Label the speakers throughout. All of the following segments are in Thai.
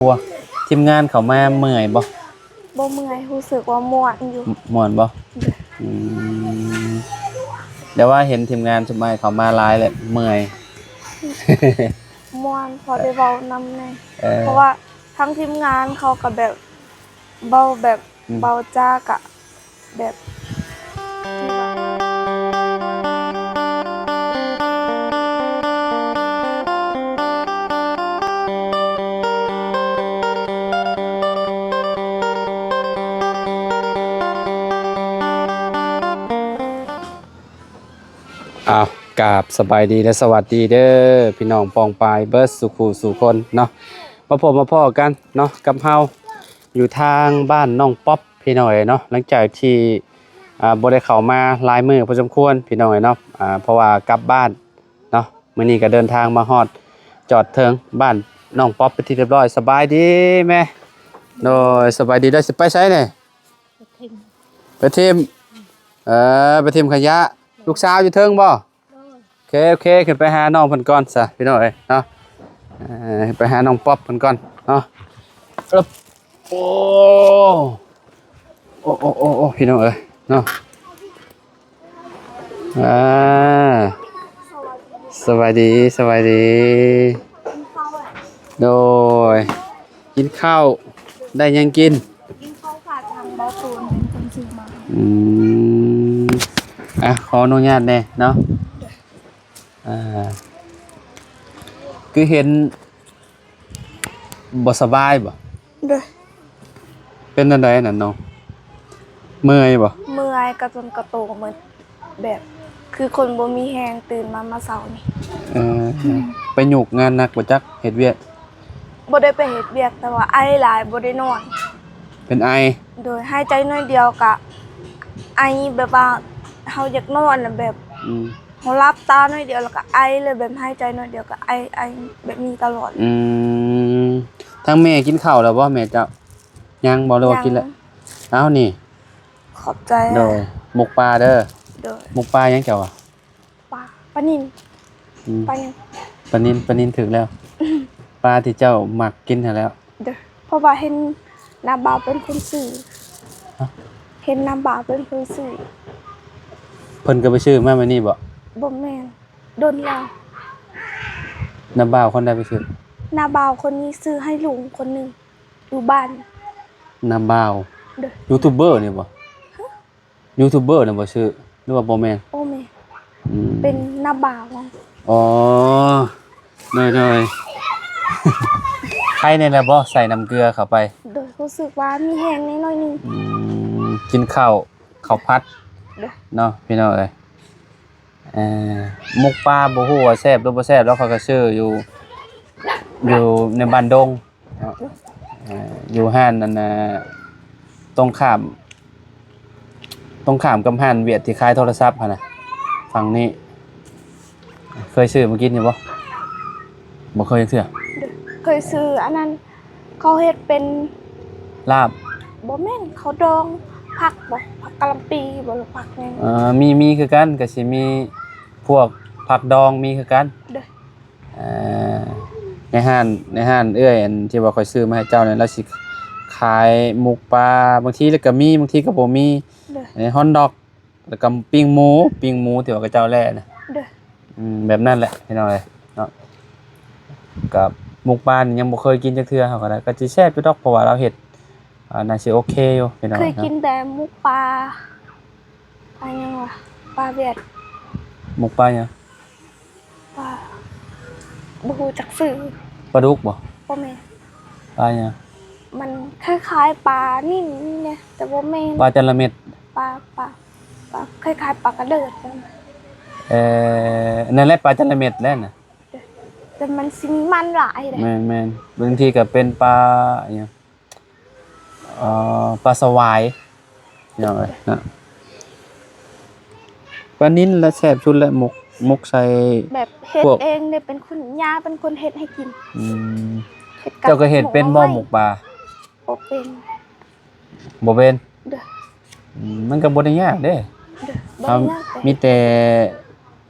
Speaker 1: บัวทีมงานเขามาเมื่อยบ่
Speaker 2: บ่เมื่อยรู้สึกว่าม่วนอยู่
Speaker 1: ม่วนบ่อืมเดี๋ยวว่าเห็นทีมงานสมัยเขามาหลายเลยเมื่อย
Speaker 2: ม่วนพอได้เว้านำแน่เพราะว่าทั้งทีมงานเขาก็แบบเบาแบบเบาจากะแบบ
Speaker 1: กราบสบายดีและสวัสดีเด้อพี่น้องปองปายเบิร์ดสุขูสู่คนเนาะมาพบมาพ่อกันเนาะกับเฮาอยู่ทางบ้านน้องป๊อปพี่น้อยเนาะหลังจากที่บ่ได้เข้ามาหลายมื้อพอสมควรพี่น้อยเนาะเพราะว่ากลับบ้านเนาะมื้อนี้ก็เดินทางมาฮอดจอดเทิงบ้านน้องป๊อปเป็นที่เรียบร้อยสบายดีแม่โดยสบายดีได้สิไปไสนี่ไปทีมไปทีมขยะลูกสาวอยู่เทิงบ่โอเคขึ้นไปหาน้องเพิ่นก่อนซะพี่น้องเอ้ยเนาะไปหาน้องป๊อปเพิ่นก่อนเนาะโอ้พี่น้องเอ้ยเนาะสวัสดีโดยกินข้าวได้ยังกิน
Speaker 2: ข้าวผัดทางเบาตูนเป็นคนซื้อ
Speaker 1: มาขออนุญาตแน่เนาะคือเห็นบ่สบายบ่
Speaker 2: เด้อ
Speaker 1: เป็นอันใดน่ะน้องเมื่อยบ่
Speaker 2: เมื่อยกระจนกระโตกเหมือนแบบคือคนบ่มีแฮงตื่นมาเช้านี่
Speaker 1: ไปหยุกงานหนักบ่จักเฮ็ดเวียก
Speaker 2: บ่ได้ไปเฮ็ดเวียกแต่ว่าไอหลายบ่ได้นอน
Speaker 1: เป็นไอ
Speaker 2: โดยหายใจน้อยเดียวก็ไอแบบว่าเฮาอยากนอนน่ะแบบเฮาหลับตาน้อยเดียวแล้วก็ไอเลยแบบหายใจน้อยเดียวก็ไอแบบนี้ตลอด
Speaker 1: ทั้งแม่กินข้าวแล้วบ่แม่เจ้ายังบ่เลยว่ากินแล้วเอ้านี่
Speaker 2: ขอบใจ
Speaker 1: โดยหมกปลาเด้อ
Speaker 2: โดย
Speaker 1: หมกปลายังเจ้าอ่ะ
Speaker 2: ปลานิลปลายัง
Speaker 1: ปลานิลถึงแล้วปลาที่เจ้ามักกินแล้ว
Speaker 2: เด้อเพราะว่าเห็นน้าบ่าวเป็นคนซื้อเห็นน้าบ่าวเป็นคนซื้อ
Speaker 1: เพิ่นก็ไปซื้อมามื้อนี้บ่
Speaker 2: แม่นโดนแล้ว
Speaker 1: น้าบ่าวคนใดไปซื้อ
Speaker 2: น้าบ่าวคนนี้ซื้อให้ลุงคนนึงอยู่บ้าน
Speaker 1: น้าบ่าวยูทูบเบอร์นี่บ่ยูทูบเบอร์นี่บ่ซื้อหรือว่าบ่แม่น
Speaker 2: โอ้แม่เป็นน้าบ่าว
Speaker 1: อ๋อน้อยๆใครในระบ่ใส่น้ำเกลือเข้าไป
Speaker 2: โดยรู้สึกว่ามีแห้งน้อยนึง
Speaker 1: กินข้าวผัดเนาะพี่น้องเอ้ยหมกปลาบ่ฮู้ว่าแซ่บหรือบ่แซ่บแล้วเขาก็ซื้ออยู่ในบ้านดงอยู่ห้านนั่นน่ะตรงข้ามกับห้านเวียดที่ขายโทรศัพท์หั่นน่ะฝั่งนี้เคยซื้อมากินอยู่บ่เคยเทื่อ
Speaker 2: เคยซื้ออันนั้นเขาเฮ็ดเป็น
Speaker 1: ลาบ
Speaker 2: บ่แม่นเขาดองผักบ่ผักกะหล่ำปีบ่หรือผักแม่น
Speaker 1: มีคือกันก็สิมีพวกผักดองมีคือกันในห้านเอื้อยอันที่ว่าค่อยซื้อมาให้เจ้าเนี่ยแล้วสิขายหมกปลาบางทีแล้วก็มีบางทีก็บ่มีฮอนดอกแล้วก็ปิ้งหมูที่ว่ากับเจ้าแล่น่ะแบบนั้นแหละพี่น้องเอ้ยเนาะกับหมกปลายังบ่เคยกินจักเทื่อเฮาก็ได้ก็สิแซ่บอยู่ดอกเพราะว่าเราเฮ็ดน่าสิโอเคอยู่พี่น้อง
Speaker 2: เคยกินแต่หมูปลาอันยังวะปลาเวียด
Speaker 1: หมกปลาหยัง
Speaker 2: ปลาบ่ฮู้จักชื่อ
Speaker 1: ปลาดุกบ่
Speaker 2: แม่น
Speaker 1: ปลาหยัง
Speaker 2: มันคล้ายๆปลานิ่มเนี่ยแต่บ่แม่น
Speaker 1: ปลาจระเม็ด
Speaker 2: ปลาคล้ายๆปลากระเดิด
Speaker 1: นั่นแหละปลาจระเม็ดแล้วน่ะ
Speaker 2: แต่มันสิมีมันหลายเด้
Speaker 1: แม่นๆบางทีก็เป็นปลาหยังปลาสวายอย่างไรนะปลานิ้นและแซ่บชุดและหมกใส่
Speaker 2: แบบเฮ็ดเองเนี่ยเป็นคนย่าเป็นคนเฮ็ดให้กิน
Speaker 1: เจ้าก็เฮ็ดเป็นบ่หมกปลา
Speaker 2: บ่เป็น
Speaker 1: มันก็บ่ได้ยากเด้มีแต่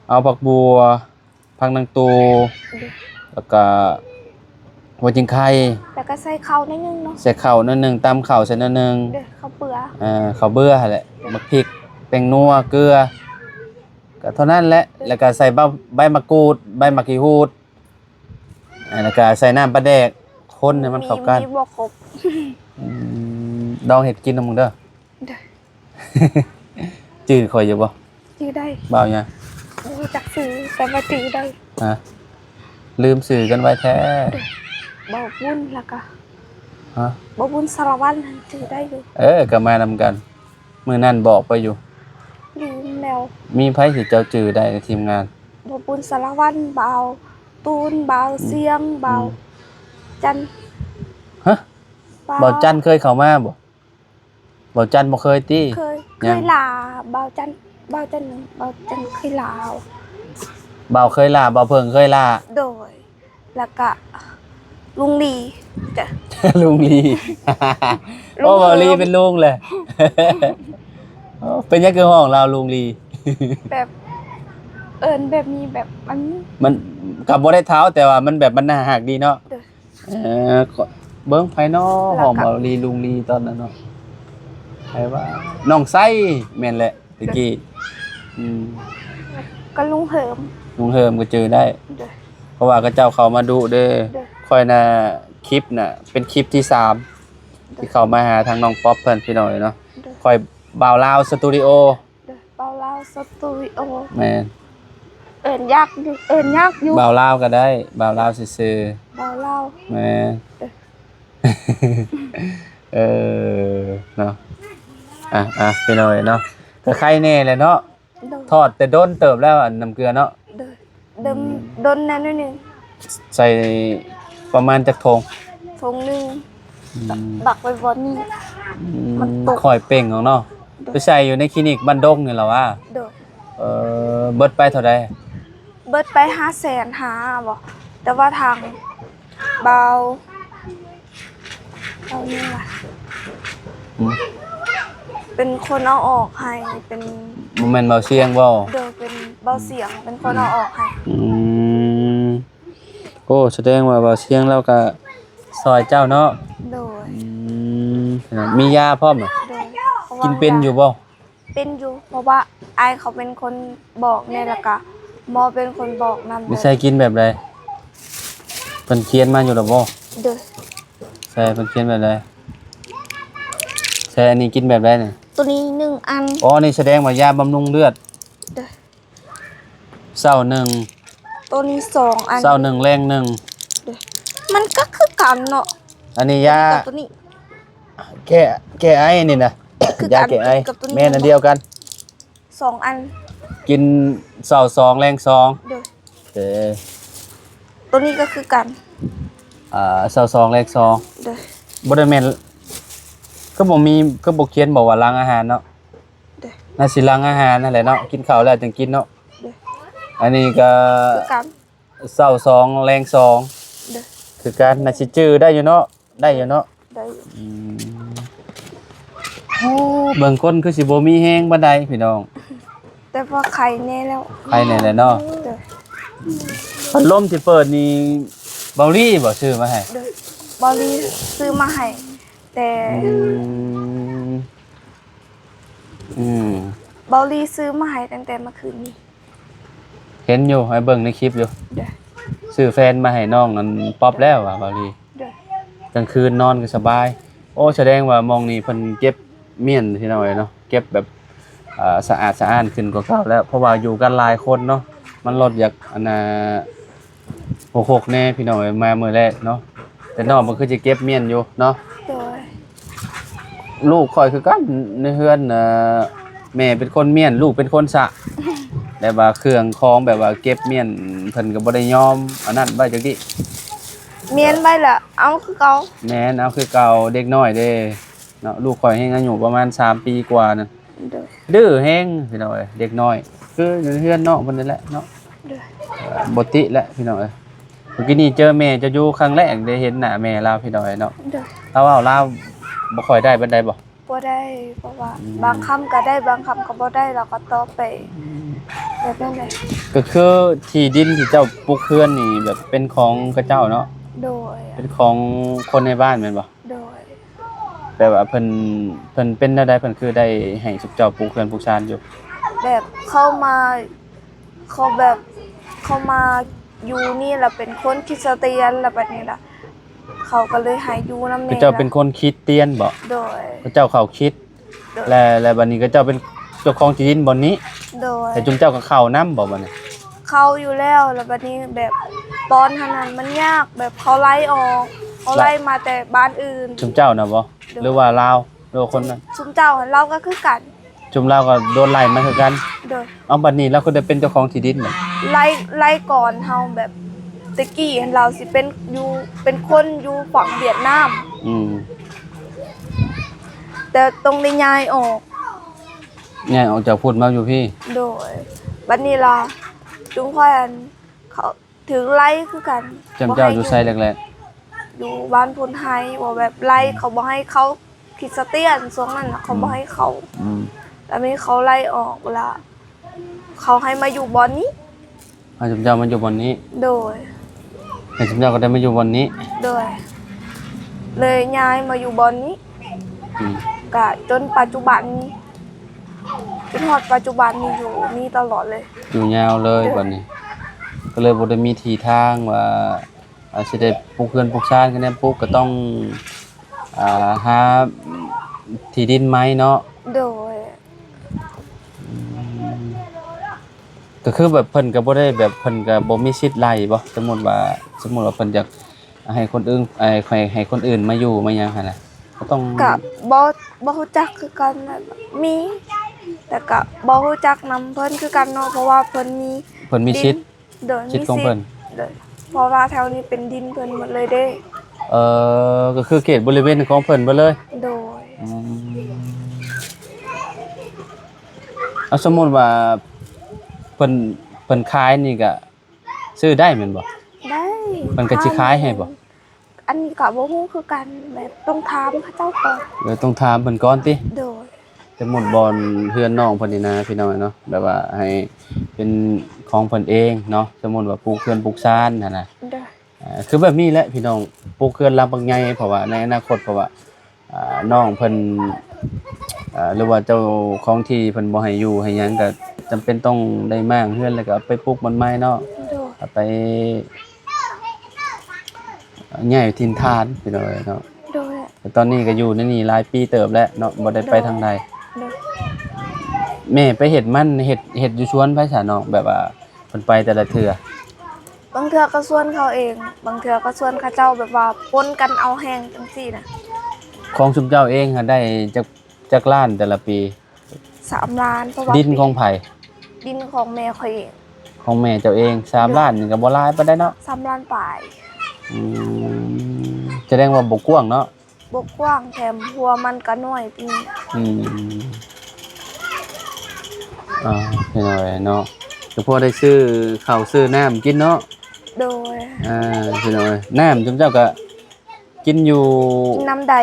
Speaker 1: เอาผักบัวผักนางตูแล้วก็ หัวจิงไข่
Speaker 2: แล้วก็ใส่ข้าวนิดนึงเนาะ
Speaker 1: ใส่ข้าวนิดนึงตำข้าวใส่นิดนึง
Speaker 2: เด้อข้าวเปลือก
Speaker 1: ข้าวเบื่อแหละมะพริกแป้งนัวเกลือก็เท่านั้นแหละแล้วก็ใส่ใบมะกรูดใบมะกรูฮูดแล้วก็ใส่น้ำปลาแดกคนให้มันเข้ากัน
Speaker 2: มีบ่ครบ
Speaker 1: ดองเห็ดกินนะมึงเด้อ
Speaker 2: เด้อ
Speaker 1: จืดข่อยอยู่บ่
Speaker 2: จื้อได้
Speaker 1: บ่าวเนี่ย
Speaker 2: รู้จักซื้อแต่ว่าจื้อได้
Speaker 1: ลืมสื่อกันไว้แท้
Speaker 2: บ่บุญแล้วก็
Speaker 1: ฮะ
Speaker 2: บ่บุญสารวัตรจื้อได้อยู่
Speaker 1: ก็มานำกันมื้อนั้นบอกไปอยู่
Speaker 2: ลืมแล้ว
Speaker 1: มีไผสิเจ้าจื่อได้ในทีมงาน
Speaker 2: บ่บุญสารวัตรบ่าวตูนบ่าวเสียงบ่าวจัน
Speaker 1: ฮะบ่าวจันเคยเข้ามาบ่บ่าวจันบ่เคยติ
Speaker 2: เคยลาบ่าวจันเคยลา
Speaker 1: บ่าวเคยลาบ่าวเพิ่งเคยลา
Speaker 2: โดยแล้วก็ลุงลีจ้ะ
Speaker 1: ลุงลี
Speaker 2: ลุง
Speaker 1: โอ้บ่าวลี
Speaker 2: เฮิม
Speaker 1: เป็นลุงเลยเป็นยังคือห้องเราลุงลี
Speaker 2: แบบแบบนี้แบบมัน
Speaker 1: มันกับบ่ได้เท้าแต่ว่ามันแบบมันน่าหักดีเนาะ
Speaker 2: เด้อ
Speaker 1: เบิ้งไผเนาะ
Speaker 2: แล้วก็
Speaker 1: ห้องบ่าวลีลุงลีตอนนั้นเนาะใครว่าน้องไส้แม่นแหละตะกี้อืม
Speaker 2: ก็ลุงเหิม
Speaker 1: ลุงเฮิมก็เจอได้
Speaker 2: เด้อ
Speaker 1: เพราะว่าก็เจ้าเขามาดูเด้อ
Speaker 2: เด้อ
Speaker 1: ค่อยน่ะคลิปน่ะเป็นคลิปที่3ที่เขามาหาทางน้องป๊อปเพิ่นพี่น้อยเนาะ
Speaker 2: เด้อ
Speaker 1: ค่อยบ่าวลาวสตูดิโอ
Speaker 2: เด้อเปาลาวสตูดิโอ
Speaker 1: แม่น
Speaker 2: เอิ้นยากอยู่
Speaker 1: บ่าวลาวก็ได้บ่าวลาวซื่อ
Speaker 2: เปาลาว
Speaker 1: ๆแม่น เออเนาะพี่น้อยเนาะก็ใครแน่แหละเนาะ
Speaker 2: เด้อ
Speaker 1: ทอดแต่ด้นเติบแล้วอันน้ำเกลือเนาะ
Speaker 2: เด้อดนแน่นนิดนึง
Speaker 1: ใส่ประมาณจักทง
Speaker 2: ทงนึงบักไว้บ่นี่ มันตก
Speaker 1: ค่อยเป่งของเนาะไปใส่อยู่ในคลินิกบ้านดงนี่แหละว่า
Speaker 2: เด้อ
Speaker 1: เบิดไปเท่าใด
Speaker 2: เบิดไป500,000หาบ่แต่ว่าทางเบานี่ล่ะ
Speaker 1: อืม
Speaker 2: เป็นคนเอาออกให้เป็น
Speaker 1: บ่แม่นเบาเสียงบ่
Speaker 2: เด้อเป็นเบาเสียงเป็นคนเอาออกให้
Speaker 1: อืมโอ้แสดงว่าเบาเสียงแล้วก็ซอยเจ้าเนาะ
Speaker 2: โดย
Speaker 1: มียาพร้อมเหรอ
Speaker 2: โดยพราะว่า
Speaker 1: กินเป็นอยู่บ่
Speaker 2: เป็นอยู่เพราะว่าอายเขาเป็นคนบอกเนี่ยแล้วก็หมอเป็นคนบอกนำ
Speaker 1: ไม่ใช่กินแบบใดเพิ่นเขียนมาอยู่ดอกบ่
Speaker 2: เด้อ
Speaker 1: ใช่เพิ่นเขียนแบบใดใช่อันนี้กินแบบใดนี่
Speaker 2: ตัวนี้1อัน
Speaker 1: อ๋อนี่แสดงว่ายาบำรุงเลือด
Speaker 2: เด้อ
Speaker 1: เช้าหนึ่ง
Speaker 2: ตัวนี้2อัน
Speaker 1: เช้าหนึ่งแรงหนึ่ง
Speaker 2: เด้อมันก็คือกันเนาะ
Speaker 1: อันนี้ยา
Speaker 2: กับตัวนี้
Speaker 1: แก้ไอนี่นะ
Speaker 2: คือกัน
Speaker 1: ยาแก้ไอ
Speaker 2: กับตัวนี้
Speaker 1: แม่นอันเดียวกัน
Speaker 2: 2อัน
Speaker 1: กินเช้าสองแรงสอง
Speaker 2: เด้อ
Speaker 1: เด้อ
Speaker 2: ตัวนี้ก็คือกัน
Speaker 1: เช้าสองแรงสอง
Speaker 2: เด้อ
Speaker 1: บ่ได้แม่นก็บ่มีก็บ่เขียนบอกว่าล้างอาหารเนาะ
Speaker 2: เด้อ
Speaker 1: น่าสิล้างอาหารนั่นแหละเนาะกินข้าวแล้วจึงกินเนาะ
Speaker 2: เด้อ
Speaker 1: อันนี้ก็
Speaker 2: คือกัน
Speaker 1: เช้าสองแรงสอง
Speaker 2: เด้อ
Speaker 1: คือการน่าสิจื้อได้อยู่เนาะได้อยู่เนาะ
Speaker 2: ได้อยู่
Speaker 1: เบิ่งคนคือสิบ่มีแฮงปานใดพี่น้อง
Speaker 2: แต่ว่าไข่แน่แล้ว
Speaker 1: ใครแน่แหละเนาะ
Speaker 2: เด้อ
Speaker 1: พัดลมที่เปิดนี่เบาลี่บ่ซื้อมาให้
Speaker 2: เด้อบอลลี่ซื้อมาให้แต่
Speaker 1: อืม
Speaker 2: บอลลี่ซื้อมาให้ตั้งแต่เมื่อคืนนี้
Speaker 1: เห็นอยู่ให้เบิ่งในคลิปอยู่
Speaker 2: เด้อ
Speaker 1: ซื้อแฟนมาให้น้องนั่นป๊อบแล้วอ่ะเบาลี่
Speaker 2: เด้อก
Speaker 1: ลางคืนนอนก็สบาย โอ้แสดงว่ามองนี่เพิ่นเก็บเมี่ยนที่น้อยเนาะเก็บแบบสะอาดสะอ้านขึ้นกว่าเก่าแล้วเพราะว่าอยู่กันหลายคนเนาะมันลดจากอันน่ะ66แน่พี่น้อยมามื้อแรกเนาะแต่น้องมันคือจะเก็บเมี่ยนอยู่เนาะ
Speaker 2: โดย
Speaker 1: ลูกข่อยคือกันในเฮือนแม่เป็นคนเมียนลูกเป็นคนสะ แต่ว่าเครื่องของแบบว่าเก็บเมียนเพิ่นก็บ่ได้ยอมอันนั้นไว้จังดิ
Speaker 2: เมียนไปละเอาคือเก่า
Speaker 1: แม่นเอาคือเก่าเด็กน้อยเด้เนาะลูกข่อยเฮงอายุประมาณ3ปีกว่านั่น
Speaker 2: เด้อ
Speaker 1: ดื้อแฮงพี่น้อยเด็กน้อย คืออยู่ในเฮือนเนาะเพิ่นนั่นแหละเนาะ
Speaker 2: เด้อ
Speaker 1: บ่ติแหละพี่น้อยเมื่อกี้นี้เจอแม่จะอยู่ครั้งแรกได้เห็นหน้าแม่ลาวพี่น้อยเนาะ
Speaker 2: เด้อ
Speaker 1: เราเว้าลาวบ่ค่อยได้ปานใดบ่
Speaker 2: บ่ได้เพราะว่าบางคำก็ได้บางคำก็บ่ได้เราก็ตอบไปแบบนั้นเลย
Speaker 1: ก็คือที่ดินที่เจ้าปลูกเฮือนนี่แบบเป็นของกระเจ้าเนาะ
Speaker 2: โดย
Speaker 1: เป็นของคนในบ้านแม่นบ่
Speaker 2: โดย
Speaker 1: แต่ว่าเพิ่นเป็นแนวใดเพิ่นคือได้ให้สุกเจ้าปลูกเรือนปลูกชานอยู่
Speaker 2: แบบเข้ามาเขาแบบเข้ามาอยู่นี่แล้วเป็นคนคริสเตียนแล้วแบบนี้ล่ะเขาก็เลยให้อยู่นำ
Speaker 1: พ
Speaker 2: แม่
Speaker 1: ระเจ้าเป็นคนคริสเตียนบ่
Speaker 2: โดย
Speaker 1: พระเจ้าเข้าคริสต์
Speaker 2: โดย
Speaker 1: และบัดนี้ก็เจ้าเป็นเจ้าของที่ดินบ่อนนี้
Speaker 2: โดย
Speaker 1: แต่จุมเจ้าก็เข้านํบ่บัดนี้
Speaker 2: เขาอยู่แล้วแล้วบัดนี้แบบตอนนั้นมันยากแบบเขาไล่ออกเขาไล่มาแต่บ้านอื่น
Speaker 1: จุมเจ้าน่ะบ่หรือว่าลาวหรือว่าคนนั้น
Speaker 2: ชุมเจ้าหันเราก็คือกัน
Speaker 1: จุมลาวก็โดนไล่มาคือกัน
Speaker 2: โดย
Speaker 1: เอาบัดนี้เราก็ได้เป็นเจ้าของที่ดินน่ะ
Speaker 2: ไล่ก่อนเฮาแบบตะกี้เราสิเป็นอยู่เป็นคนอยู่ฝั่งเวียดนาม
Speaker 1: อืม
Speaker 2: แต่ตรงได้ย้ายออก
Speaker 1: เนี่ยออกจากพูดมาอยู่พี่
Speaker 2: โดยบัดนี้ล่ะจุงค่อยอันเขาถึงไล่คือกัน
Speaker 1: จำเจ้าอยู่ไสแรก
Speaker 2: อยู่บ้านพุนไฮว่าแบบไล่เขาบ่ให้เขาคริสเตียนช่วงนั้นน่ะเขาบ่ให้เขา
Speaker 1: ๆอืม
Speaker 2: แล้วนี้เขาไล่ออกเวลาเขาให้มาอยู่บอนนี้
Speaker 1: เอาจุมเจ้ามาอยู่บ่อนนี้
Speaker 2: โดย
Speaker 1: แต่จุมเจ้าก็ได้มาอยู่บ่อนนี้
Speaker 2: โดย เลยย้ายมาอยู่บอนนี้
Speaker 1: อืม
Speaker 2: กะจนปัจจุบันนี้จนฮอดปัจจุบันนี้อยู่นี่ตลอดเลย
Speaker 1: อยู่ยาวเลยบัดนี้ ก็เลยบ่ได้มีทีทางว่าสิได้ปลูกเรือนปลูกชานกันแน่ปลูกก็ต้องหาที่ดินไหมเนาะ
Speaker 2: โดย
Speaker 1: ก็คือแบบเพิ่นก็บ่ได้แบบเพิ่นก็บ่มีสิทธิ์ไล่บ่สมมุติว่าเพิ่นอยากให้คนอื่นให้คนอื่นมาอยู่มาหยังหั่นน่ะก็ต้อง
Speaker 2: กะบ่ฮู้จักคือกันนะมี แต่กะบ่ฮู้จักนำเพิ่นคือกันเนาะเพราะว่าเพิ่นมี
Speaker 1: เพิ่นมีสิทธิ์
Speaker 2: โดย
Speaker 1: สิทธิ์ของเพิ่น
Speaker 2: โดยเพราะว่าแถวนี้เป็นดินเพิ่นหมดเลยเด้
Speaker 1: ก็คือเขตบริเวณของเพิ่นเบิดเลย
Speaker 2: โดย
Speaker 1: เอาสมมุติว่าเพิ่นขายนี่ก็ซื้อได้แม่นบ่
Speaker 2: ได้
Speaker 1: เพิ่นก็สิขายให้บ่
Speaker 2: อันนี้ก็บ่ฮู้คือกันแบบต้องถามเขาเจ้าก่อน
Speaker 1: เดี๋ยวต้องถามเพิ่นก่อนติ
Speaker 2: โดย
Speaker 1: สมมุติบ่อนเฮือนน้องเพิ่นนี่นะพี่น้องเนาะแบบว่าให้เป็นของเพิ่นเองเนาะสมมุติว่าปลูกเรือนปลูกชานนั่นน่ะ
Speaker 2: โดย
Speaker 1: คือแบบนี้แหละพี่น้องปลูกเรือนลำบากใหญ่เพราะว่าในอนาคตเพราะว่าน้องเพิ่นหรือว่าเจ้าของที่เพิ่นบ่ให้อยู่ให้หยังก็จำเป็นต้องได้มางเฮือนแล้วก็เอาไปปลูกมันไม้เนาะ
Speaker 2: โดย
Speaker 1: เอาไปย้ายถิ่นฐานพี่น้องเนาะ
Speaker 2: โดย
Speaker 1: แต่ตอนนี้ก็อยู่ในนี่หลายปีเติบแล้วเนาะบ่ได้ไปทางใด
Speaker 2: โดย
Speaker 1: แม่ไปเฮ็ดมันเฮ็ดอยู่สวนไผซะน้องแบบว่าเพิ่นไปแต่ละเทื่อบ
Speaker 2: างเทื่อก็ส่วนเขาเอง บางเทื่อก็ส่วนเขาเจ้าแบบว่าปนกันเอาแห้งจังซี่น่ะ
Speaker 1: ของชุมเจ้าเองหาได้จักล้านแต่ละปี
Speaker 2: 3 ล้านเพราะว่า
Speaker 1: ดินของไผ
Speaker 2: ดินของแม่ข่อยเอง
Speaker 1: ของแม่เจ้าเอง3ล้านนี่ก็บ่หลายปานใดเนาะ
Speaker 2: 3 ล้านปลาย
Speaker 1: แสดงว่าบ่กว้างเนาะ
Speaker 2: บกกว้างแถมหัวมันก็น้อยปีนี้
Speaker 1: อืมพี่น้อยเนาะก็พอได้ซื้อข้าวซื้อน้ำกินเนาะ
Speaker 2: โดย
Speaker 1: พี่น้อยน้ำจุมเจ้าก็กินอยู่
Speaker 2: กินน้ำใด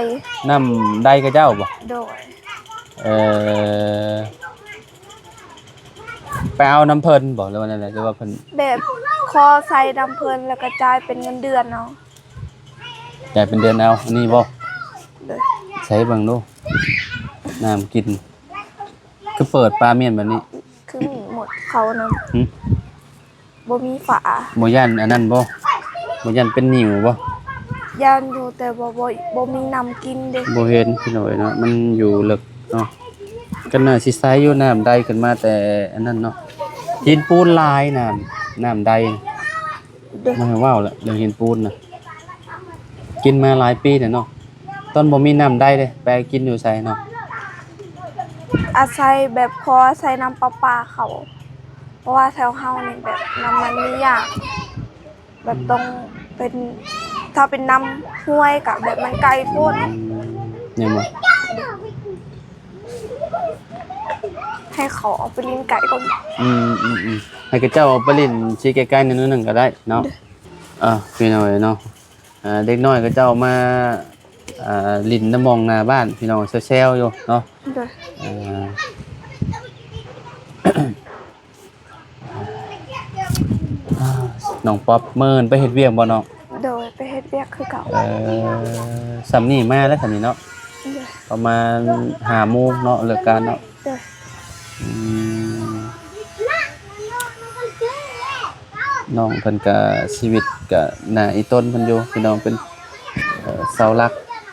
Speaker 1: น้ำใดกับเจ้าบ่
Speaker 2: โดย
Speaker 1: ไปเอาน้ำเพิ่นบ่หรือว่านั่นแหละหรือว่าเพิ่น
Speaker 2: แบบคอใส่ดำเพลินแล้วก็จ่ายเป็นเงินเดือนเนาะ
Speaker 1: จ่ายเป็นเดือนเอาอันนี้บ่
Speaker 2: โดย
Speaker 1: ใช้เบิ่งดูน้ำกินคือเปิดปลาเมียนแบบนี้
Speaker 2: คือมีหมดเขานะ
Speaker 1: หึ
Speaker 2: บ่มีฝา
Speaker 1: บ่ย่านอันนั้นบ่ย่านเป็นนิ่วบ่
Speaker 2: ยานอยู่แต่บ่มีน้ำกินเด้
Speaker 1: บ่เห็นพี่น้อยเนาะมันอยู่ลึกเนาะก็น่าสิใสอยู่น้ำใดขึ้นมาแต่อันนั้นเนาะหินปูนลายน้ำใด
Speaker 2: โดย
Speaker 1: บ่ให้ว้าวละเรื่องหินปูนน่ะกินมาหลายปีแล้วเนาะตอนบ่มีน้ำใดเด้ไปกินอยู่ไสเนาะ
Speaker 2: อาศัยแบบคอใส่น้ำประปาเขา เพราะว่าแถวเฮานี่แบบน้ำมันมียากแบบต้องเป็นถ้าเป็นน้ำห้วยกับแบบมันไกลโพด
Speaker 1: เนี่ยบ่
Speaker 2: ให้เขาเอาไปเลี้ยงไก่ก่อน
Speaker 1: ให้กับเจ้าเอาไปเล่นสิใกล้ๆนิดนึงก็ได้เนาะพี่น้อยเนาะเด็กน้อยก็เจ้ามาลิ้นน้ำมองหน้าบ้านพี่น้องแซวๆอยู่เนาะ
Speaker 2: โดย
Speaker 1: น้องป๊อปเมินไปเฮ็ดเวียกบ่น้อง
Speaker 2: โ โดยไปเฮ็ดเวียกคือเก่า
Speaker 1: สำนี่มาแล้วสำนี่เนาะ
Speaker 2: โดย
Speaker 1: ประมาณ5 โมงเนาะเลิกการเนาะ
Speaker 2: โดย
Speaker 1: อืมน้องเพิ่นก็ชีวิตก็น่าอีต้นเพิ่นอยู่พี่น้องเป็นเสาหลัก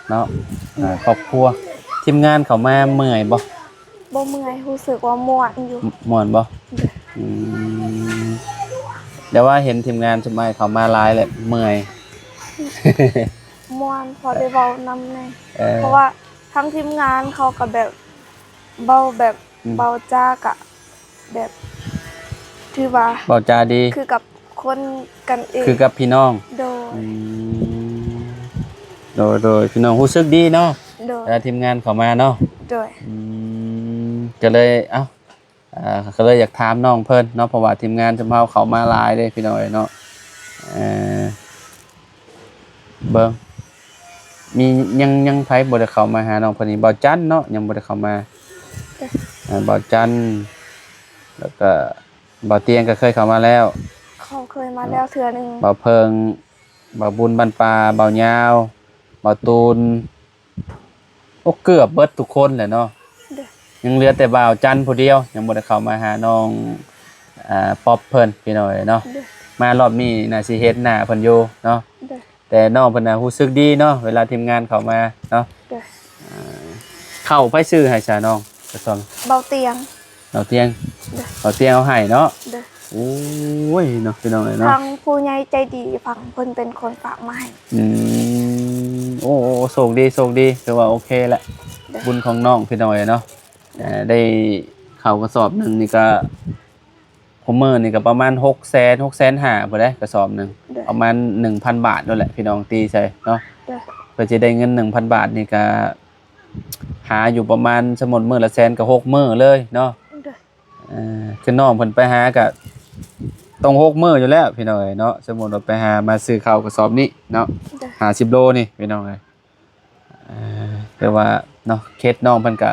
Speaker 1: เนาะครอบครัวทีมงานเขามาเมื่อยบ่
Speaker 2: บ่เมื่อยรู้สึกว่าม่วนอยู่
Speaker 1: ม่วนบ่อืมเดี๋ยวว่าเห็นทีมงานสมัยเขามาหลายแหละเมื่อย
Speaker 2: ม่วนพอได้เว้านำแน่
Speaker 1: เออ
Speaker 2: เพราะว่าทั้งทีมงานเขาก็แบบเบาแบบ
Speaker 1: อืม
Speaker 2: เบาจากะแบบถือว่า
Speaker 1: เว้าจาดี
Speaker 2: คือกับคนกันเอง
Speaker 1: คือกับพี่น้อง
Speaker 2: โดย
Speaker 1: อืมโดยพี่น้องรู้สึกดีเนาะ
Speaker 2: โดย
Speaker 1: แล้วทีมงานเขามาเนาะ
Speaker 2: โดย
Speaker 1: อืมก็เลยก็เลยอยากถามน้องเพิ่นเนาะเพราะว่าทีมงานจำเฮาเขามาหลายเด้พี่น้อยเนาะเบิ่งมียังไผบ่ได้เข้ามาหาน้องเพิ่นนี่บ่าวจันเนาะยังบ่ได้เข้ามาบ่าวจันแล้วก็บ่าวเตียงก็เคยเข้ามาแล้ว
Speaker 2: เขาเคยมาแล้วเทื่อหนึง
Speaker 1: บ่าวเพิงบ่าวบุญบ้านป่าบ่าวยาวบ่าวตูนโอ้เกือบเบิดทุกคนแหละเนาะ
Speaker 2: โดย
Speaker 1: ยังเหลือแต่บ่าวจันทร์ผู้เดียวยังบ่ได้เข้ามาหาน้องป๊อปเพิ่นพี่น้อยเนาะ
Speaker 2: โดย
Speaker 1: มารอบนี้น่าสิเฮ็ดหน้าเพิ่นอยู่เนาะ
Speaker 2: โดย
Speaker 1: แต่น้องเพิ่นน่ะรู้สึกดีเนาะเวลาทีมงานเข้ามาเนาะ
Speaker 2: โดย
Speaker 1: เข้าไปซื้อให้ซะน้องกระซอง
Speaker 2: เบาเตียง
Speaker 1: เอาเตียง
Speaker 2: โดย
Speaker 1: เอาเตียงเอาให้เนาะ
Speaker 2: โดย
Speaker 1: โอ้ยเนาะพี่น้องเอ้ยเนาะ
Speaker 2: ทางผู้ใหญ่ใจดีฝั่งเพิ่นเป็นคนฝากมาให้
Speaker 1: อืมโอ้โชคดีคือว่าโอเคแหละบุญของน้องพี่น้อยเนาะได้เข้ากระสอบหนึงนี่ก็ผมมื้อนี่ก็ประมาณ600,000 650,000บ่ได้กระสอบหนึง
Speaker 2: โดย
Speaker 1: ประมาณ 1,000 บาทนั่นแหละพี่น้องตีใช่เนาะ
Speaker 2: โดย
Speaker 1: เพื่อจะได้เงิน 1,000 บาทนี่ก็หาอยู่ประมาณสมมุติมื้อละแสนก็6 มื้อเลยเนาะ
Speaker 2: โดย
Speaker 1: คือน้องเพิ่นไปหาก็ต้อง6 มื้ออยู่แล้วพี่น้องเอ้ยเนาะสมมุติว่าไปหามาซื้อข้าวกระสอบนี้เนาะ
Speaker 2: โดย
Speaker 1: 50 โลนี่พี่น้องเอ้ยแต่ว่าเนาะเคสน้องเพิ่นก็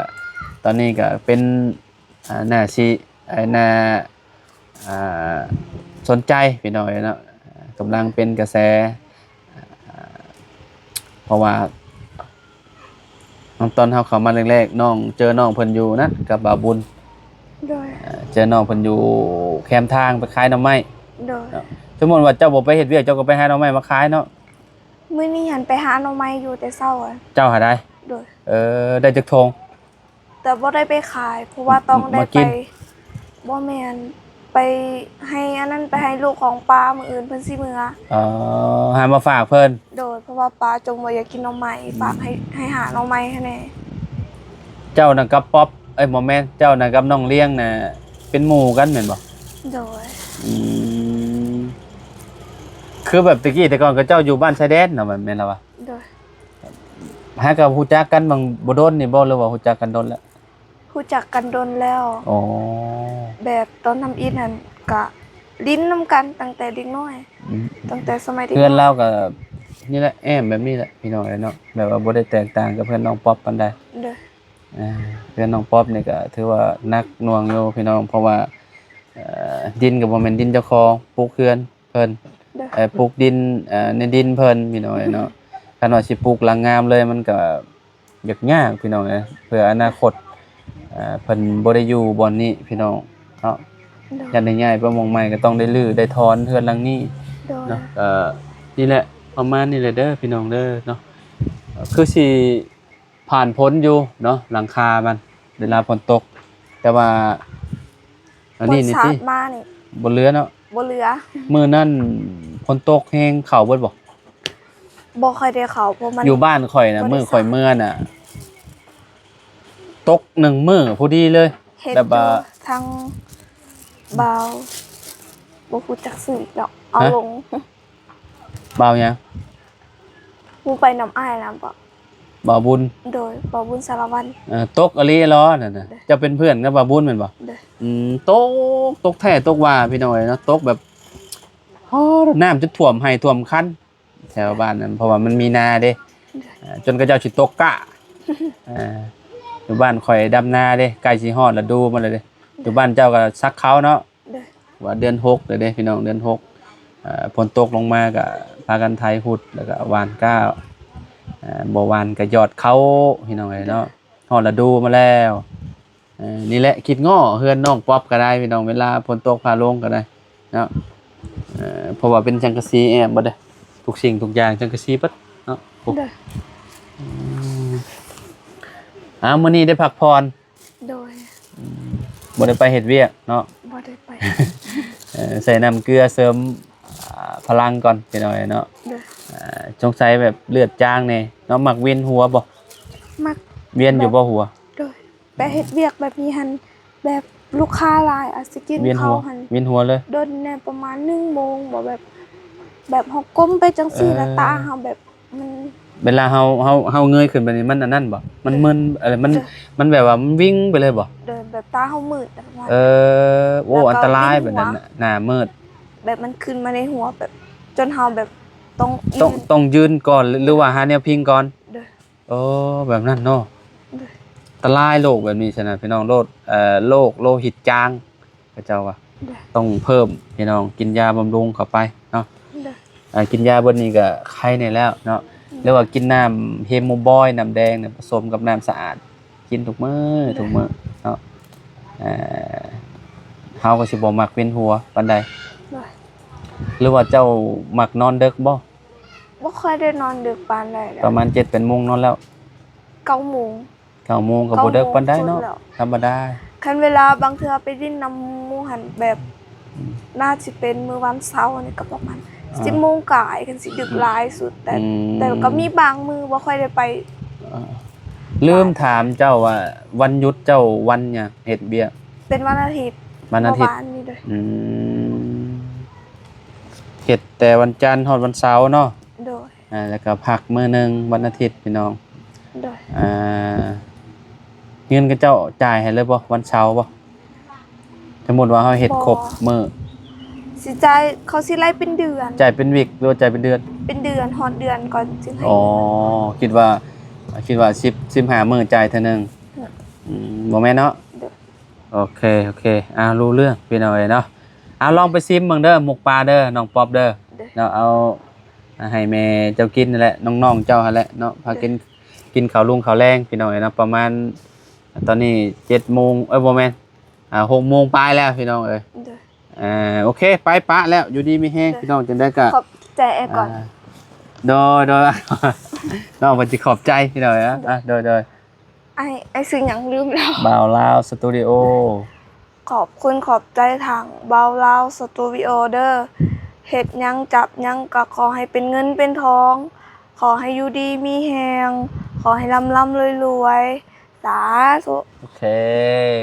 Speaker 1: ตอนนี้ก็เป็นหน้าสิหน้าสนใจพี่น้องเอ้ยเนาะกำลังเป็นกระแสเพราะว่าตอนเฮาเข้ามาแรกๆน้องเจอน้องเพิ่นอยู่นะกับบ่าวบุญ
Speaker 2: โดย
Speaker 1: เจอน้องเพิ่นอยู่แคมทางไปขายหน่อไม้
Speaker 2: โดย
Speaker 1: สมมุติว่าเจ้าบ่ไปเฮ็ดเวียกเจ้าก็ไปหาหน่อไม้มาขายเนาะ
Speaker 2: มื้อนี้หันไปหาหน่อไม้อยู่แต่เช้าอะ
Speaker 1: เจ้าหาได้
Speaker 2: โดย
Speaker 1: ได้จักทง
Speaker 2: แต่บ่ได้ไปขาย เพราะว่าต้องได้
Speaker 1: มากิ
Speaker 2: ไป
Speaker 1: น
Speaker 2: บ่แม่นไปให้อันนั้นไปให้ลูกของป้ามื้ออื่นเพิ่นสิมื้อ
Speaker 1: หามาฝากเพิ่น
Speaker 2: โดยเพราะว่าป้าจงว่าอยากกินหน่อไม้ฝากให้หาหน่อไม้ให้แน่
Speaker 1: เจ้านั่นกับป๊อปบ่แม่นเจ้านั่นกับน้องเลี้ยงน่ะเป็นหมู่กันแม่นบ่
Speaker 2: โดย
Speaker 1: อืมคือแบบตะกี้แต่ก่อนก็เจ้าอยู่บ้านชายแดนเนาะแม่นแล้ววะ
Speaker 2: โดย
Speaker 1: หากับฮู้จักกันบางบ่โดนนี่บ่หรือว่าฮู้จักกันโดนแล้ว
Speaker 2: รู้จักกันดนแล้ว
Speaker 1: อ๋อ
Speaker 2: แบบตอนทำอิฐนั่นก็ลิ้นนํกันตั้งแต่เด็กน้อย
Speaker 1: อืม
Speaker 2: ตั้งแต่สมัยเด็ก
Speaker 1: เพื่อน
Speaker 2: น้
Speaker 1: เรา
Speaker 2: อย
Speaker 1: ก็นี่แหละแอมแบบนี้แหละพี่น้องเนาะแบบว่าบ่ได้แตกต่างกับเพื่อนน้องป๊อปปานใด
Speaker 2: โดย
Speaker 1: เพื่อนน้องป๊อปนี่ก็ถือว่านักหน่วงอยู่พี่น้องเพราะว่าดินก็บ่แม่นดินเจ้าของปลูกเรือนเพิ่น
Speaker 2: โดย
Speaker 1: ปลูกดินในดินเพิ่นพี่น้องเนาะคันว่าสิปลูกหลังงามเลยมันก็ยากพี่น้องเพื่ออนาคตเพิ่นบ่ได้อยู่บ่อนนี้พี่น้องเนาะ
Speaker 2: โดย
Speaker 1: ยันได้ย้ายไปหม่องใหม่ก็ต้องได้รื้อได้ถอนเรือนหลังนี้
Speaker 2: โดย
Speaker 1: เนาะนี่แหละประมาณนี้แหละเด้อพี่น้องเด้อเนาะคือสิผ่านพ้นอยู่เนาะหลังคามันเวลาฝนตก แต่ว่าอันนี้นี่
Speaker 2: สา
Speaker 1: ติ
Speaker 2: ดมานี่
Speaker 1: บนเรือเนาะ
Speaker 2: บ่เหลือ
Speaker 1: มื้อนั้นฝนตกแฮงเข้าเบิดบ่
Speaker 2: บ่ค่อยได้เข้าเพราะมัน
Speaker 1: อยู่บ้านข่อยน่ะ
Speaker 2: บ่ได้
Speaker 1: มื้อข่อย
Speaker 2: สาด
Speaker 1: เมื่อน่ะตก1มื้อพอดีเลย
Speaker 2: เฮ็ด
Speaker 1: แบบว่า
Speaker 2: อยู่ทั้งบาวบ่ฮู้จักชื่ออีกดอกเอา
Speaker 1: ฮะ
Speaker 2: ลง
Speaker 1: บ่าวหยัง
Speaker 2: ฮู้ไปน้ำอ้ายแล้วบ่
Speaker 1: บ่าวบุญ
Speaker 2: โดยบ่าวบุญสารวัตร
Speaker 1: ตกอลีล้อนั่นน่ะจะเป็นเพื่อนกับบ่าวบุญแม่นบ่
Speaker 2: โดย
Speaker 1: ตกแท้ตกว่าพี่น้อยเนาะตกแบบน้ำจะท่วมให้ท่วมคันแถวบ้านนั้นเพราะว่ามันมีนาเด้จนกระเจ้าสิตกกะอยู่บ้านข่อยดำนาเด้ใกล้สิฮอดฤดูมันเลยเด้อยู่บ้านเจ้าก็ซักเขาเนาะ
Speaker 2: โดย
Speaker 1: ว่าเดือน6เด้อเด้พี่น้องเดือน6ฝนตกลงมาก็พ ากันไถหุดแล้วก็หว่านก้าวบ่หว่านก็ยอดเขาพี่น้องเอ้ยเนาะฮอดฤดูมาแล้วนี่แหละคิดง้อเฮือนน้องป๊อบก็ได้พี่น้องเวลาฝนตกฟ้าลงก็ได้เนาะเพราะว่าเป็นจังกะสีแอบบ่ได้ทุกสิ่งทุกอย่างจังกะสีเบิดเนาะ
Speaker 2: โดย
Speaker 1: มื้อนี้ได้พักผ่อน
Speaker 2: โดย
Speaker 1: บ่ได้ไปเฮ็ดเวียกเนาะ
Speaker 2: บ่ได้ไป
Speaker 1: ใส่น้ำเกลือเสริมพลังก่อนพี่น้องเนาะสงสัยแบบเลือดจางแน่เนาะมักเวียนหัวบ่
Speaker 2: มัก
Speaker 1: เวียนอยู่บ่หัว
Speaker 2: โดยไปเฮ็ดเวียกแบบนี้หันแบบลูกค้าหลายอาจสิกินข้าวหัน
Speaker 1: เวียนหัวเลย
Speaker 2: โดนแน่ประมาณ1 โมงบ่แบบเฮาก้มไปจังซี่แล้วตาเฮาแบบมัน
Speaker 1: เวลาเฮาเงยขึ้นไปนี่มันอันนั้นบ่มันมึนอะไรมันแบบว่ามันวิ่งไปเลยบ่
Speaker 2: เดินแบบตาเฮามืดประมาณ
Speaker 1: โอ้อันตรายแบบนั้นน่ะหน้ามืด
Speaker 2: แบบมันขึ้นมาในหัวแบบจนเฮาแบบ
Speaker 1: ต้องยืนก่อนหรือว่าหาแนวพิงก่อนโอ้แบบนั้นเนาะอันตรายโรคแบบนี้ฉะนั้นพี่น้องโรคโลหิตจางพระเจ้าว่าต้องเพิ่มพี่น้องกินยาบำรุงเข้าไปเนาะกินยาเบิดนี้ก็ไข้นี่แล้วเนาะเรียกว่ากินน้ำเฮโมบอยน้ำแดงเนี่ยผสมกับน้ำสะอาดกินทุกมื้อเนาะเฮาก็สิบ่มักเวียนหัวปานใดหรือว่าเจ้ามักนอนดึกบ่
Speaker 2: ค่อยได้นอนดึกปานใด
Speaker 1: ประมาณ 7-8 โมงนอนแล้ว
Speaker 2: 9 โมง
Speaker 1: 9 โมงก็บ่ดึกปานใดเนาะธรรมดา
Speaker 2: คันเวลาบางเทื่อไปดิ้นน้ำหมู่หันแบบน่าสิเป็นมื้อวันเสาร์นี่ก็ประมาณ10 โมงกายกันสิดึกหลายสุดแต่ก็มีบางมื้อบ่ค่อยได้ไป
Speaker 1: ลืมถามเจ้าว่าวันหยุดเจ้าวันหยังเฮ็ดเวียก
Speaker 2: เป็นวันอาทิตย์
Speaker 1: นี่เด้อเฮ็ดแต่วันจันทร์ฮอดวันเสาร์เนาะ
Speaker 2: โดย
Speaker 1: แล้วก็พักมื้อนึงวันอาทิตย์พี่น้อง
Speaker 2: โดย
Speaker 1: เงินก็เจ้าจ่ายให้เลยบ่วันเสาร์บ่สมมุติว่าเฮาเฮ็ดครบมื้อ
Speaker 2: สิจ่ายเขาสิไล่เป็นเดือน
Speaker 1: จ่ายเป็นวีคหรือจ่ายเป็นเดือน
Speaker 2: เป็นเดือนฮอดเดือนก่อนจึงให้
Speaker 1: คิดว่า15มื้อจ่ายเท่านึงบ่แม่นเนาะโอเครู้เรื่องพี่น้องเอ้ยเนาะลองไปซิมเบิ่งเด้อหมกปลาเด้อน้องป๊อบเด้อเนาะเอาให้แม่เจ้ากินนั่นแหละน้องๆเจ้าหั่นแหละเนาะพากินข้าวข้าวแรงพี่น้องเอ้ยเนาะประมาณตอนนี้7 โมงบ่แม่น6 โมงปลายแล้วพี่น้องเอ้ยโอเคไปปะแล้วอยู่ดีมีแฮงพี่น้องจังได้ก็
Speaker 2: ขอบใจก่อน
Speaker 1: โดยน้องเพิ่นสิขอบใจพี่น้องโดย
Speaker 2: ไอ้สิ่งหยังลืมแล้ว
Speaker 1: บ่าวลาวสตูดิโอ
Speaker 2: ขอบใจทางบ่าวลาวสตูดิโอเด้อเฮ็ดหยังจับหยังก็ขอให้เป็นเงินเป็นทองขอให้อยู่ดีมีแฮงขอให้ร่ำรวยสาธุ
Speaker 1: โอเค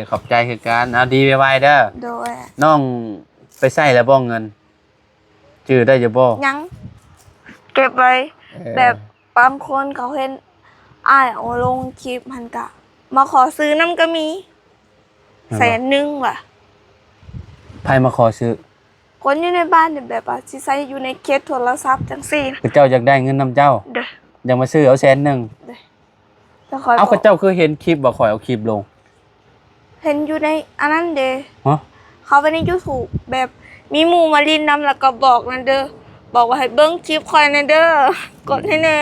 Speaker 1: ขอบใจคือกันดีไวๆเด้อ
Speaker 2: โดย
Speaker 1: น้องไปใช้แล้วบ่เงินจื้อได้อยู่บ่
Speaker 2: ยังเก็บไว้แบบบางคนเขาเห็นอ้ายเอาลงคลิปมันก็มาขอซื้อน้ำก็มี100,000ว่ะ
Speaker 1: ไผมาขอซื้อ
Speaker 2: คนอยู่ในบ้านเนี่ยแบบว่าสิใช้อยู่ในเคสโทรศัพท์จังซี่
Speaker 1: คือเจ้าอยากได้เงินนำเจ้าอยากมาซื้อเอา100,000เอาเจ้าคือเห็นคลิปบ่ข่อยเอาคลิปลง
Speaker 2: เห็นอยู่ในอันนั้นเด้เขาไปใน YouTube แบบมีหมู่มาลินนำแล้วก็บอกนั่นเด้อบอกว่าให้เบิ่งคลิปข่อยนั่นเด้อกดให้แน่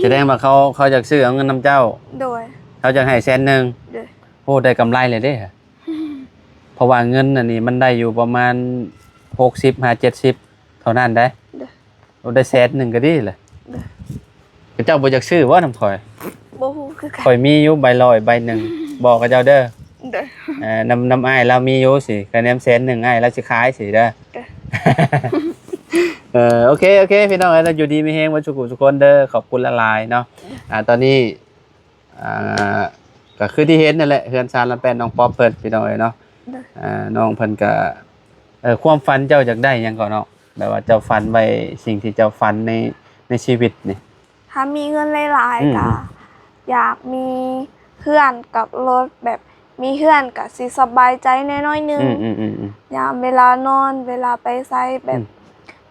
Speaker 1: แสดงว่าเขาอยากซื้อเอาเงินนำเจ้า
Speaker 2: โดย
Speaker 1: เขาจะให้100,000
Speaker 2: เด้อ
Speaker 1: โอ้ได้กำไรเลยเด้เพราะว่าเงินอันนี้มันได้อยู่ประมาณ60-70เท่านั้นได้โอ้ได้100,000ก็ดีแหละเจ้าบ่อยากซื้อบ่นำข่อย
Speaker 2: บ่ฮู้คือกัน
Speaker 1: ข่อยมีอยู่ใบ100ใบนึงบอกกับเจ้าเด้อน้ำอ้ายเรามีอยู่สิคะแนน100,000อ้ายเราสิขายสิเด้อโอเคพี่น้องเราอยู่ดีมีแฮงว่าทุกคนเด้อขอบคุณละลายเนาะตอนนี้ก็คือที่เห็นนั่นแหละเฮือนซานลำแป้นน้องป๊อปเพิ่นพี่น้องเนาะน้องเพิ่นก็ความฝันเจ้าอยากได้หยังก่อนเนาะแบบว่าเจ้าฝันไว้สิ่งที่เจ้าฝันในชีวิตนี่
Speaker 2: ถ้ามีเงินหลายๆก็อยากมีเพื่อนกับรถแบบมีเพื่อนก็สิสบายใจน้อยๆนึงยามเวลานอนเวลาไปไสแบบ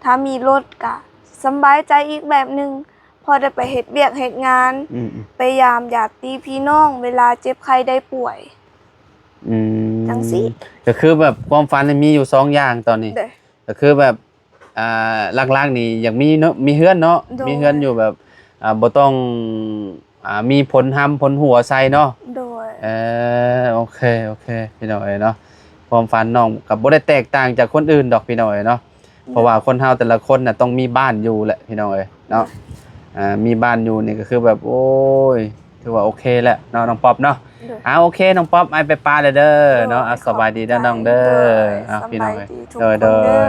Speaker 2: ถ้ามีรถก็สบายใจอีกแบบนึงพอได้ไปเฮ็ดเวียกเฮ็ดงานไปยามญาติพี่น้องเวลาเจ็บไข้ได้ป่วยจังซี่
Speaker 1: ก็คือแบบความฝันมีอยู่2อย่างตอนนี้ก็คือแบบ หลักๆนี่อยากมีเนาะมีเฮือนเนาะ
Speaker 2: โดย
Speaker 1: มีเฮือนอยู่แบบบ่ต้องมีผลหำผลหัวใส่เนาะ
Speaker 2: โดย
Speaker 1: โอเคพี่น้องเอ้ยเนาะความฝันน้องก็บ่ได้แตกต่างจากคนอื่นดอกพี่น้องเอ้ยเนาะเพราะว่าคนเฮาแต่ละคนน่ะต้องมีบ้านอยู่แหละพี่น้องเอ้ยเนาะมีบ้านอยู่นี่ก็คือแบบโอ้ยถือว่าโอเคแหละเนาะน้องป๊อปเนาะ
Speaker 2: โดย
Speaker 1: โอเคน้องป๊อปไอ้ไปปลาเลยเด้อเนาะสบายดีเด้อน้องเด้อพี่น้องเอ้ย
Speaker 2: สบายดีทุกคนเด้อ